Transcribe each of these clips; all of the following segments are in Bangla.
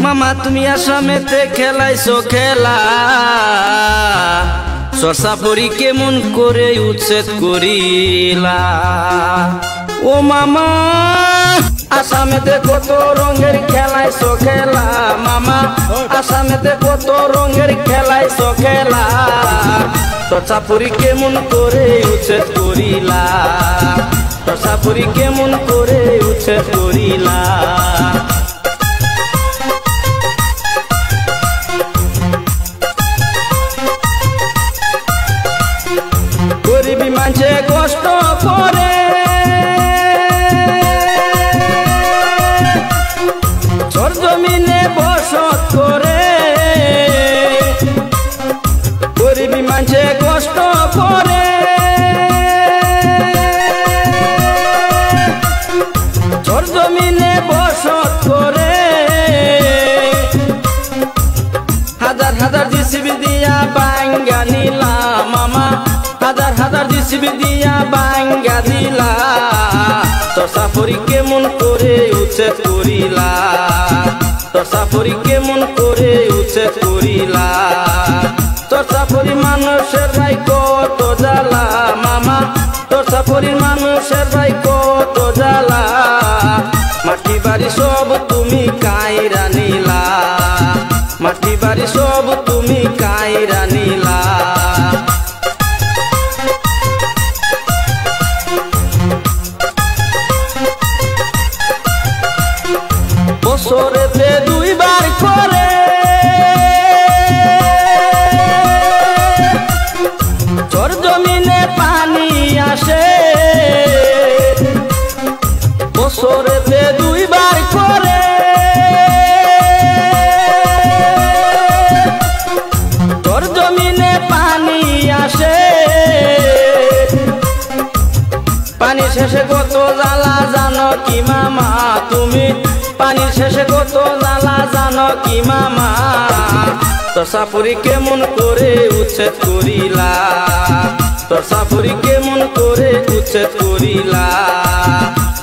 মামা তুমি আসামেতে খেলাইছো খেলা সরসাপুরি কেমন করে উচ্ছেদ করিলা ও মামা আসামেতে কত রঙের খেলাইছো খেলা মামা আসামেতে কত রঙের খেলাইছো খেলা সরসাপুরি কেমন করে উচ্ছেদ করিলা সরসাপুরি কেমন করে উচ্ছেদ করিলা গরিবী মানুষে কষ্ট করে সরজমিনে বসত করে গরিবী মানুষে কষ্ট করে সরজমিনে বসত করে হাজার হাজার জিসিবি দিয়া বাঙ্গা নিলা মামা হাজার হাজার জিসিবি দিয়া বাঙ্গা দিলা সরসাপুরি কেমন করে উচ্ছেদ করিলা সরসাপুরি কেমন করে উচ্ছেদ করিলা সরসাপুরি মানুষের ভাই কত জ্বালা মামা সরসাপুরি মানুষের ভাই কত জ্বালা মাটি বাড়ি সব তুমি কাইরা নিলা মাটি বাড়ি সব তুমি কাইরা নিলা বছরেতে দুইবার করে সরজমিনে পানি আসে বছরেতে দুইবার করে সরজমিনে পানি আসে পানি শেষে কত জ্বালা জানো কি মামা তুমি পানি শেষে কত জ্বালা জানো কি মামা সরসাপুরি কেমন করে উচ্ছেদ করিলা সরসাপুরি কেমন করে উচ্ছেদ করিলা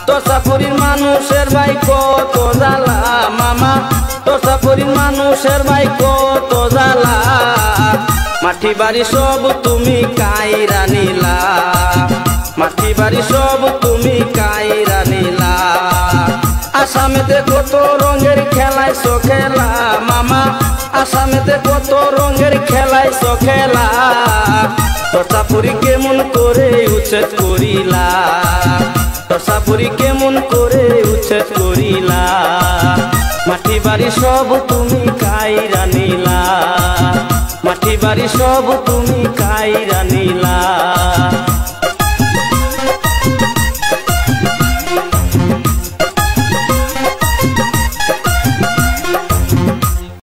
সরসাপুরির মানুষের ভাই কত জ্বালা মামা সরসাপুরির মানুষের ভাই কত জ্বালা মাটি বাড়ি সব তুমি কাইরা নিলা মাটি বাড়ি সব তুমি কাইরা নিলা আসামেতে কত রঙের খেলাইছো খেলা মামা আসামেতে কত রঙের খেলাইছো খেলা সরসাপুরি কেমন করে উচ্ছেদ করিলা সরসাপুরি কেমন করে উচ্ছেদ করিলা মাটি বাড়ি সব তুমি কাইরা নিলা মাটি বাড়ি সব তুমি কাইরা নিলা